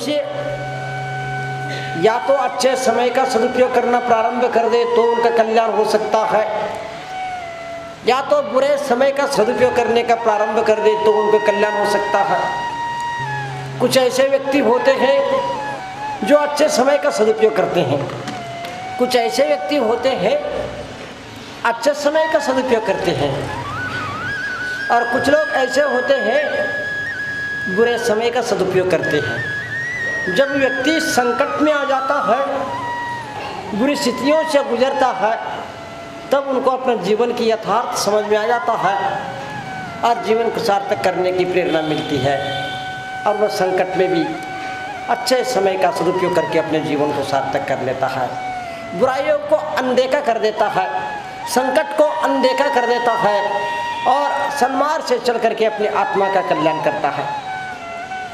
मनुष्य या तो अच्छे समय का सदुपयोग करना प्रारंभ कर दे तो उनका कल्याण हो सकता है, या तो बुरे समय का सदुपयोग करने का प्रारंभ कर दे तो उनका कल्याण हो सकता है। कुछ ऐसे व्यक्ति होते हैं जो अच्छे समय का सदुपयोग करते हैं, कुछ ऐसे व्यक्ति होते हैं अच्छे समय का सदुपयोग करते हैं, और कुछ लोग ऐसे होते हैं बुरे समय का सदुपयोग करते हैं। जब व्यक्ति संकट में आ जाता है, बुरी स्थितियों से गुजरता है, तब उनको अपने जीवन की यथार्थ समझ में आ जाता है और जीवन को सार्थक करने की प्रेरणा मिलती है, और वह संकट में भी अच्छे समय का सदुपयोग करके अपने जीवन को सार्थक कर लेता है, बुराइयों को अनदेखा कर देता है, संकट को अनदेखा कर देता है और सन्मार्ग से चल करके अपनी आत्मा का कल्याण करता है।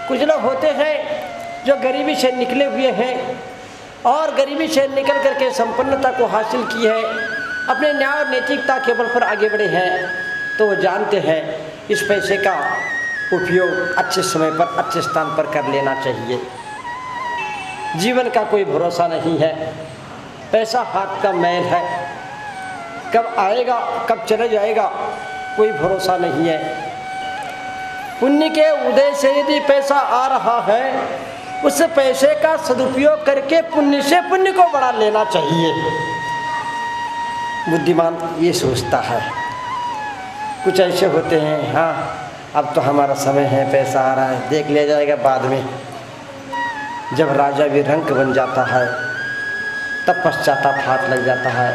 कुछ लोग होते हैं जो गरीबी से निकले हुए हैं और गरीबी से निकल करके संपन्नता को हासिल की है, अपने न्याय और नैतिकता के बल पर आगे बढ़े हैं, तो वो जानते हैं इस पैसे का उपयोग अच्छे समय पर अच्छे स्थान पर कर लेना चाहिए। जीवन का कोई भरोसा नहीं है, पैसा हाथ का मैल है, कब आएगा कब चला जाएगा कोई भरोसा नहीं है। पुण्य के उदय से यदि पैसा आ रहा है, उस पैसे का सदुपयोग करके पुण्य से पुण्य को बढ़ा लेना चाहिए। बुद्धिमान ये सोचता है। कुछ ऐसे होते हैं, हाँ अब तो हमारा समय है, पैसा आ रहा है, देख लिया जाएगा बाद में। जब राजा भी रंक बन जाता है तब पश्चाताप हाथ लग जाता है।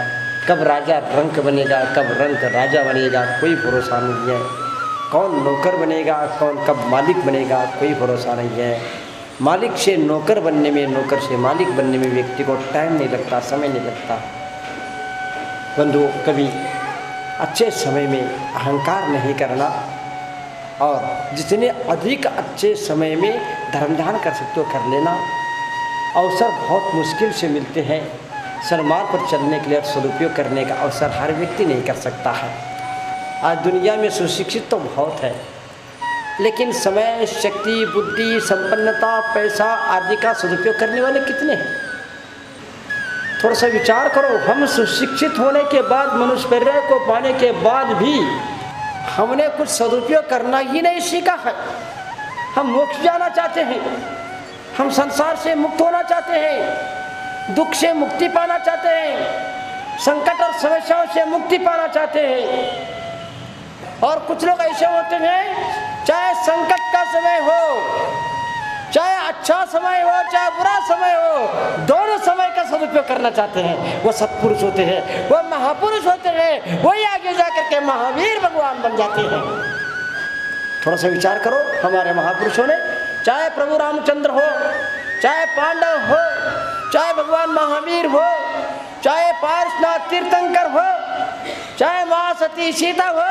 कब राजा रंक बनेगा, कब रंक राजा बनेगा, कोई भरोसा नहीं है। कौन नौकर बनेगा, कौन कब मालिक बनेगा, कोई भरोसा नहीं है। मालिक से नौकर बनने में, नौकर से मालिक बनने में व्यक्ति को टाइम नहीं लगता, समय नहीं लगता। बंधुओं, कभी अच्छे समय में अहंकार नहीं करना, और जितने अधिक अच्छे समय में धर्म ध्यान कर सकते हो कर लेना। अवसर बहुत मुश्किल से मिलते हैं, सन्मार्ग पर चलने के लिए सदुपयोग करने का अवसर हर व्यक्ति नहीं कर सकता है। आज दुनिया में सुशिक्षित तो बहुत है, लेकिन समय, शक्ति, बुद्धि, संपन्नता, पैसा आदि का सदुपयोग करने वाले कितने हैं? थोड़ा सा विचार करो। हम सुशिक्षित होने के बाद, मनुष्यपर्याय को पाने के बाद भी हमने कुछ सदुपयोग करना ही नहीं सीखा है। हम मोक्ष जाना चाहते हैं, हम संसार से मुक्त होना चाहते हैं, दुख से मुक्ति पाना चाहते हैं, संकट और समस्याओं से मुक्ति पाना चाहते हैं। और कुछ लोग ऐसे होते हैं, चाहे संकट का समय हो, चाहे अच्छा समय हो, चाहे बुरा समय हो, दोनों समय का सदुपयोग करना चाहते हैं। वो सत्पुरुष होते हैं, वो महापुरुष होते हैं, वही आगे जाकर के महावीर भगवान बन जाते हैं। थोड़ा सा विचार करो, हमारे महापुरुषों ने, चाहे प्रभु रामचंद्र हो, चाहे पांडव हो, चाहे भगवान महावीर हो, चाहे पार्श्वनाथ तीर्थंकर हो, चाहे महासती सीता हो,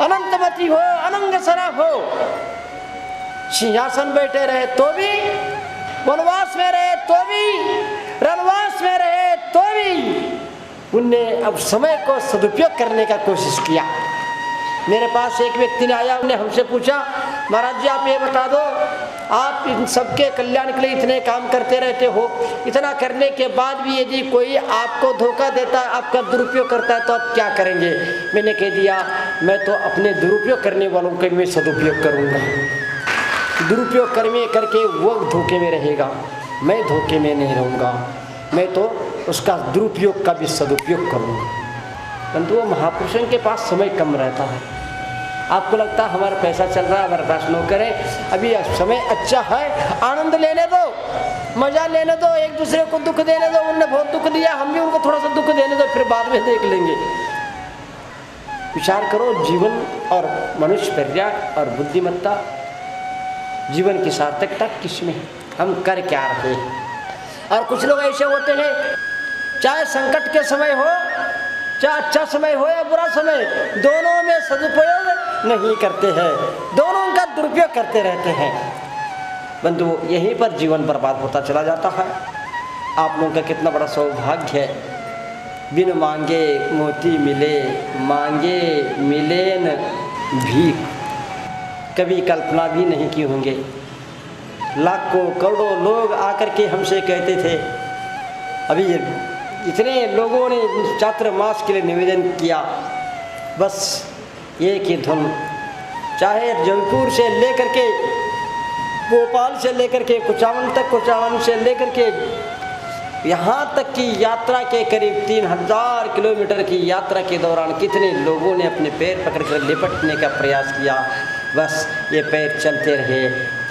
अनंतमती हो, अनंगसरा हो, सिंहासन बैठे रहे तो भी, वनवास में रहे तो भी, रणवास में रहे तो भी उनने अब समय को सदुपयोग करने का कोशिश किया। मेरे पास एक व्यक्ति ने आया, उन्हें हमसे पूछा, महाराज जी आप ये बता दो, आप इन सबके कल्याण के लिए इतने काम करते रहते हो, इतना करने के बाद भी यदि कोई आपको धोखा देता है, आपका दुरुपयोग करता है, तो आप क्या करेंगे? मैंने कह दिया, मैं तो अपने दुरुपयोग करने वालों का मैं सदुपयोग करूँगा। दुरुपयोग करके वो धोखे में रहेगा, मैं धोखे में नहीं रहूँगा, मैं तो उसका दुरुपयोग का भी सदुपयोग करूँगा। परंतु वो महापुरुषों के पास समय कम रहता है। आपको लगता है हमारा पैसा चल रहा है, हमारे पास नौकर है, अभी समय अच्छा है, आनंद लेने दो, मजा लेने दो, एक दूसरे को दुख देने दो, उन्होंने बहुत दुख दिया, हम भी उनको थोड़ा सा दुख देने दो, फिर बाद में देख लेंगे। विचार करो, जीवन और मनुष्यपर्याय और बुद्धिमत्ता, जीवन की सार्थकता किसमें है? हम कर क्या रहे हैं? और कुछ लोग ऐसे होते हैं, चाहे संकट के समय हो, चाहे अच्छा समय हो या बुरा समय, दोनों में सदुपयोग नहीं करते हैं, दोनों का दुरुपयोग करते रहते हैं। बंधु, यहीं पर जीवन बर्बाद होता चला जाता है। आप लोगों का कितना बड़ा सौभाग्य है, बिन मांगे मोती मिले, मांगे मिले न भीख। कभी कल्पना भी नहीं की होंगे लाखों करोड़ों लोग आकर के हमसे कहते थे, अभी इतने लोगों ने चातुर्मास के लिए निवेदन किया, बस एक ही धुन, चाहे जौनपुर से लेकर के भोपाल से लेकर के कुचामन तक, कुचामन से लेकर के यहाँ तक की यात्रा के करीब 3000 किलोमीटर की यात्रा के दौरान कितने लोगों ने अपने पैर पकड़कर लिपटने का प्रयास किया। बस ये पैर चलते रहे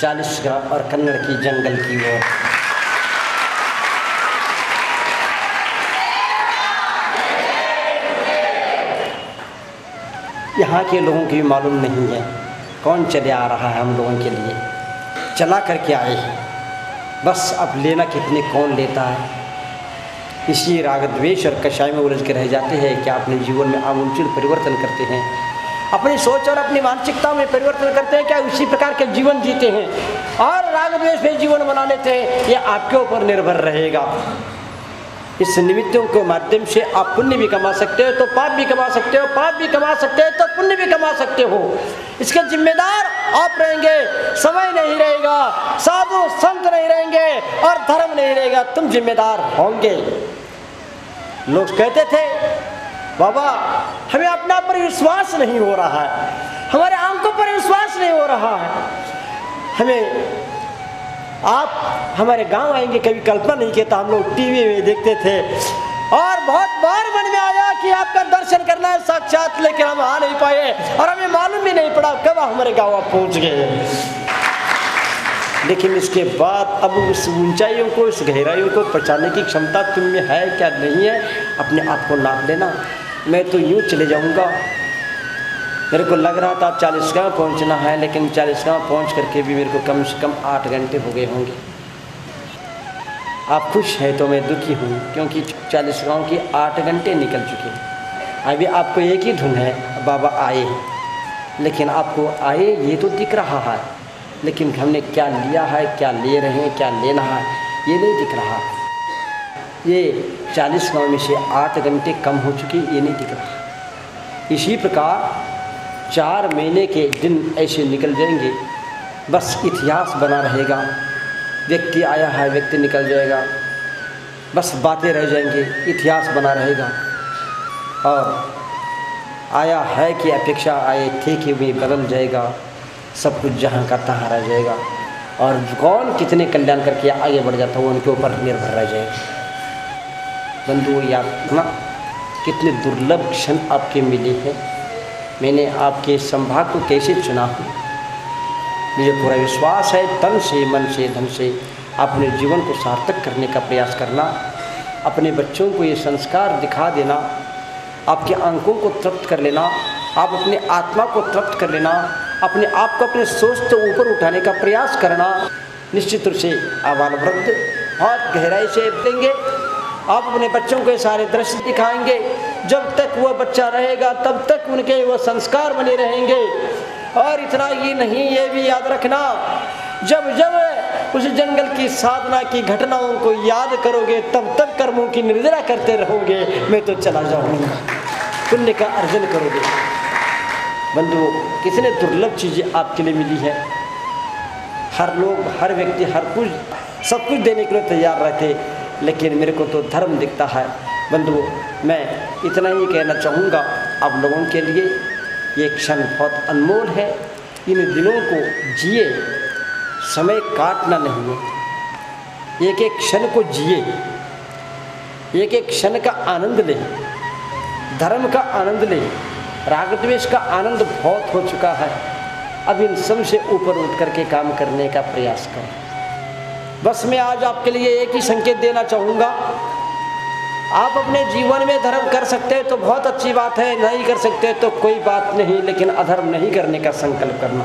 40 गांव और कन्नड़ की जंगल की ओर। यहाँ के लोगों की मालूम नहीं है कौन चले आ रहा है हम लोगों के लिए, चला करके आए हैं, बस अब लेना कितने कौन लेता है। इसी राग द्वेष और कषाय में उलझ के रह जाते हैं। क्या अपने जीवन में आमूलचूल परिवर्तन करते हैं, अपनी सोच और अपनी मानसिकता में परिवर्तन करते हैं, क्या उसी प्रकार के जीवन जीते हैं और राग द्वेष में जीवन बना लेते हैं, ये आपके ऊपर निर्भर रहेगा। इस निमित्तों के माध्यम से आप पुण्य भी कमा सकते हो तो पाप भी कमा सकते हो, पाप भी कमा सकते हो तो पुण्य भी कमा सकते हो। इसके जिम्मेदार आप रहेंगे, समय नहीं रहेगा, साधु संत नहीं रहेंगे और धर्म नहीं रहेगा, तुम जिम्मेदार होंगे। लोग कहते थे, बाबा हमें अपना पर विश्वास नहीं हो रहा है, हमारे आंखों पर विश्वास नहीं हो रहा है, हमें आप हमारे गांव आएंगे, कभी कल्पना नहीं किया था। हम लोग टीवी में देखते थे और बहुत बार मन में आया कि आपका दर्शन करना है साक्षात, लेकिन हम आ नहीं पाए और हमें मालूम भी नहीं पड़ा कब हमारे गांव आप पहुंच गए। लेकिन इसके बाद अब उस ऊंचाइयों को, उस गहराइयों को पहचानने की क्षमता तुम में है क्या नहीं है, अपने आप को नाप लेना। मैं तो यूँ चले जाऊँगा, मेरे को लग रहा था 40 गाँव पहुँचना है, लेकिन 40 गाँव पहुँच करके भी मेरे को कम से कम 8 घंटे हो गए होंगे। आप खुश हैं तो मैं दुखी हूँ, क्योंकि 40 गाँव की 8 घंटे निकल चुके हैं। अभी आपको एक ही धुन है, बाबा आए, लेकिन आपको आए ये तो दिख रहा है, लेकिन हमने क्या लिया है, क्या ले रहे हैं, क्या लेना है, ये नहीं दिख रहा। ये 40 गाँव में से 8 घंटे कम हो चुके, ये नहीं दिख रहा। इसी प्रकार 4 महीने के दिन ऐसे निकल जाएंगे, बस इतिहास बना रहेगा। व्यक्ति आया है, व्यक्ति निकल जाएगा, बस बातें रह जाएंगी, इतिहास बना रहेगा। और आया है कि अपेक्षा आए थे कि भी बदल जाएगा, सब कुछ जहाँ का तहाँ रह जाएगा और कौन कितने कल्याण करके आगे बढ़ जाता है वो उनके ऊपर निर्भर रह जाएगा। बंधुओं, याद रखना कितने दुर्लभ क्षण आपके मिले हैं। मैंने आपके संभाग को कैसे चुना हूँ, मुझे पूरा विश्वास है, तन से, मन से, धन से अपने जीवन को सार्थक करने का प्रयास करना, अपने बच्चों को ये संस्कार दिखा देना, आपके आंखों को तृप्त कर लेना, आप अपने आत्मा को तृप्त कर लेना, अपने आप को अपने सोच से ऊपर उठाने का प्रयास करना। निश्चित रूप से आबाल वृद्ध बहुत गहराई से देंगे। आप अपने बच्चों को सारे दृश्य दिखाएंगे, जब तक वह बच्चा रहेगा तब तक उनके वो संस्कार बने रहेंगे। और इतना ही नहीं, ये भी याद रखना, जब जब उस जंगल की साधना की घटनाओं को याद करोगे तब तक कर्मों की निर्जरा करते रहोगे, मैं तो चला जाऊंगा, पुण्य का अर्जन करोगे। बंधुओं, कितने दुर्लभ चीज़ें आपके लिए मिली है। हर लोग, हर व्यक्ति, हर कुछ, सब कुछ देने के लिए तैयार रहते, लेकिन मेरे को तो धर्म दिखता है। बंधुओं, मैं इतना ही कहना चाहूँगा आप लोगों के लिए, ये क्षण बहुत अनमोल है। इन दिनों को जिए, समय काटना नहीं है, एक एक क्षण को जिए, एक एक क्षण का आनंद ले, धर्म का आनंद ले। राग द्वेष का आनंद बहुत हो चुका है, अब इन सब से ऊपर उठ करके काम करने का प्रयास करें। बस मैं आज आपके लिए एक ही संकेत देना चाहूँगा, आप अपने जीवन में धर्म कर सकते हैं तो बहुत अच्छी बात है, नहीं कर सकते तो कोई बात नहीं, लेकिन अधर्म नहीं करने का संकल्प करना।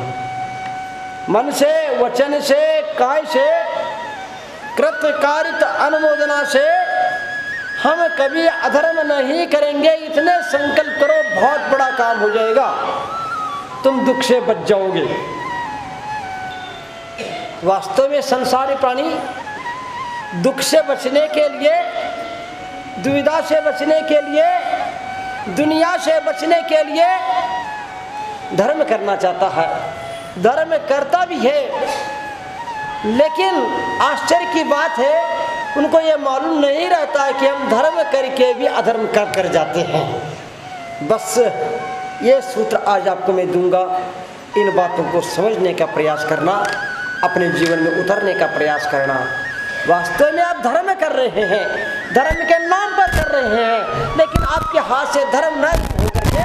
मन से, वचन से, काय से, कृतकारित अनुमोदना से हम कभी अधर्म नहीं करेंगे, इतने संकल्प करो, बहुत बड़ा काम हो जाएगा, तुम दुख से बच जाओगे। वास्तव में संसारी प्राणी दुख से बचने के लिए, दुविधा से बचने के लिए, दुनिया से बचने के लिए धर्म करना चाहता है, धर्म करता भी है, लेकिन आश्चर्य की बात है, उनको ये मालूम नहीं रहता कि हम धर्म करके भी अधर्म कर जाते हैं। बस ये सूत्र आज आपको मैं दूंगा, इन बातों को समझने का प्रयास करना, अपने जीवन में उतरने का प्रयास करना। वास्तव में आप धर्म कर रहे हैं, धर्म के नाम पर कर रहे हैं, लेकिन आपके हाथ से धर्म न होकर के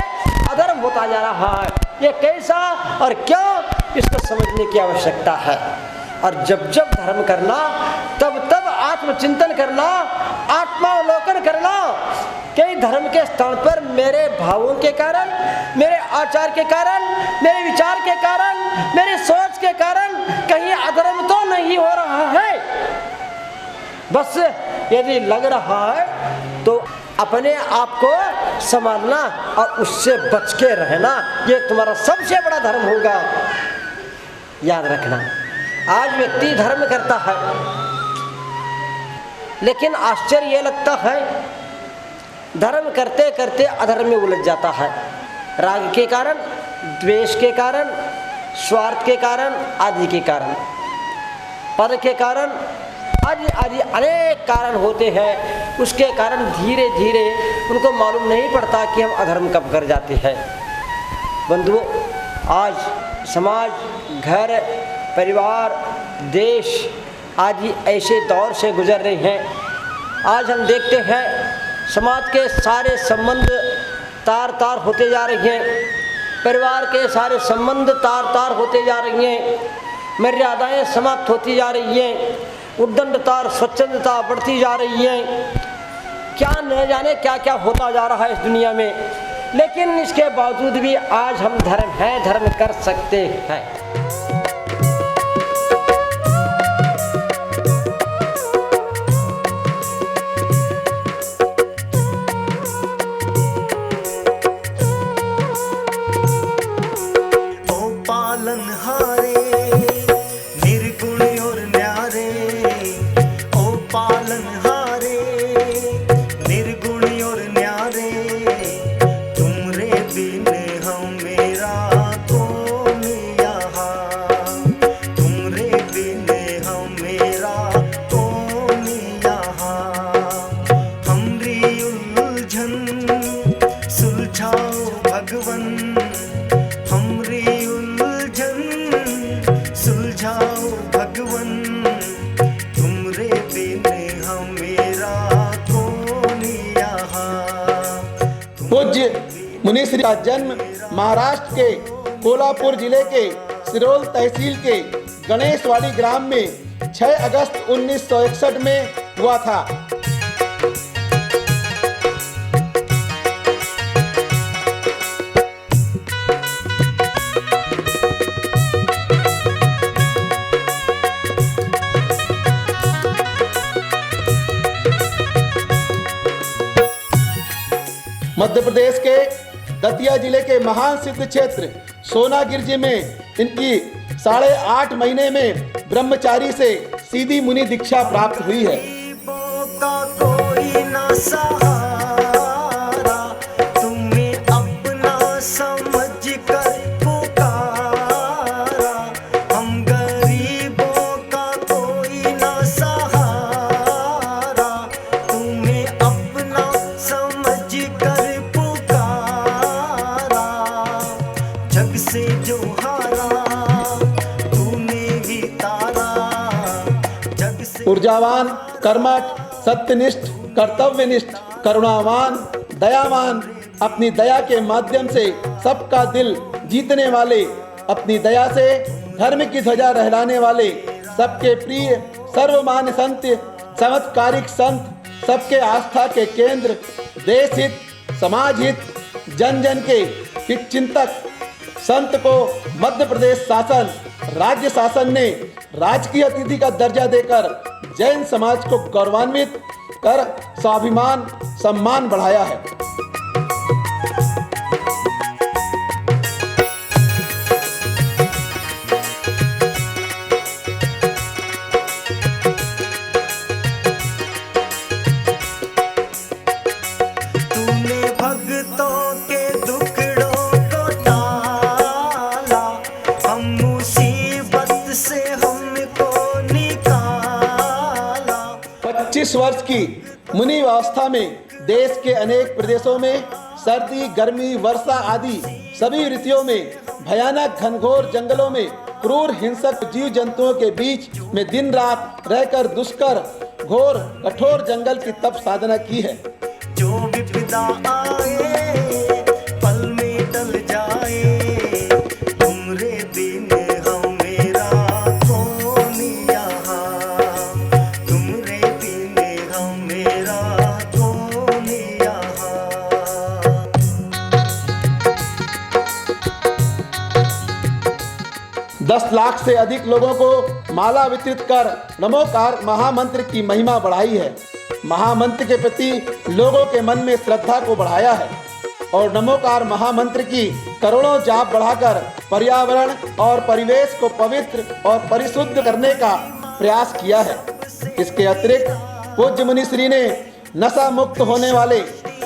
अधर्म होता जा रहा है। ये कैसा और क्यों, इसको समझने की आवश्यकता है। और जब जब धर्म करना, तब तब आत्मचिंतन करना, आत्मावलोकन करना। कई धर्म के स्थान पर मेरे भावों के कारण, मेरे आचार के कारण, मेरे विचार के कारण, मेरी सोच के कारण कहीं अधर्म तो नहीं हो रहा है। बस यदि लग रहा है तो अपने आप को संभालना और उससे बच के रहना, ये तुम्हारा सबसे बड़ा धर्म होगा। याद रखना, आज व्यक्ति धर्म करता है, लेकिन आश्चर्य ये लगता है धर्म करते करते अधर्म में उलझ जाता है। राग के कारण, द्वेष के कारण, स्वार्थ के कारण, आदि के कारण, पद के कारण, आदि आदि अनेक कारण होते हैं। उसके कारण धीरे धीरे उनको मालूम नहीं पड़ता कि हम अधर्म कब कर जाते हैं। बंधुओं, आज समाज, घर, परिवार, देश आदि ऐसे दौर से गुजर रहे हैं। आज हम देखते हैं समाज के सारे संबंध तार तार होते जा रहे हैं, परिवार के सारे संबंध तार तार होते जा रही हैं, मर्यादाएं समाप्त होती जा रही हैं, उद्दंडता और स्वच्छंदता बढ़ती जा रही है। क्या न जाने क्या क्या होता जा रहा है इस दुनिया में, लेकिन इसके बावजूद भी आज हम धर्म है, धर्म कर सकते हैं। मुनिश्री का जन्म महाराष्ट्र के कोल्हापुर जिले के सिरोल तहसील के गणेशवाड़ी ग्राम में 6 अगस्त 1961 में हुआ था। मध्य प्रदेश के दतिया जिले के महान सिद्ध क्षेत्र सोनागिर में इनकी 8.5 महीने में ब्रह्मचारी से सीधी मुनि दीक्षा प्राप्त हुई है। ऊर्जावान, कर्मठ, सत्यनिष्ठ, कर्तव्यनिष्ठ, करुणावान, दयावान, अपनी दया के माध्यम से सबका दिल जीतने वाले, अपनी दया से धर्म की ध्वजा लहराने वाले, सबके प्रिय, सर्वमान्य संत, चमत्कारिक संत, सबके आस्था के केंद्र, देश हित, समाज हित, जन जन के हित चिंतक संत को मध्य प्रदेश शासन, राज्य शासन ने राजकीय अतिथि का दर्जा देकर जैन समाज को गौरवान्वित कर स्वाभिमान सम्मान बढ़ाया है। से हमको 21 वर्ष की मुनि अवस्था में देश के अनेक प्रदेशों में सर्दी, गर्मी, वर्षा आदि सभी ऋतुओं में भयानक घनघोर जंगलों में क्रूर हिंसक जीव जंतुओं के बीच में दिन रात रहकर दुष्कर घोर कठोर जंगल की तप साधना की है। जो विपदा आए पल में टल जाए, तुमरे बिन हमेरा कौन यहाँ, तुमरे बिन हमेरा कौन यहाँ। 10 लाख से अधिक लोगों को माला वितरित कर नमोकार महामंत्र की महिमा बढ़ाई है। महामंत्र के प्रति लोगों के मन में श्रद्धा को बढ़ाया है और नमोकार महामंत्र की करोड़ों जाप बढ़ाकर पर्यावरण और परिवेश को पवित्र और परिशुद्ध करने का प्रयास किया है। इसके अतिरिक्त पूज्य मुनिश्री ने नशा मुक्त होने वाले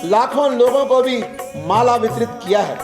लाखों लोगों को भी माला वितरित किया है।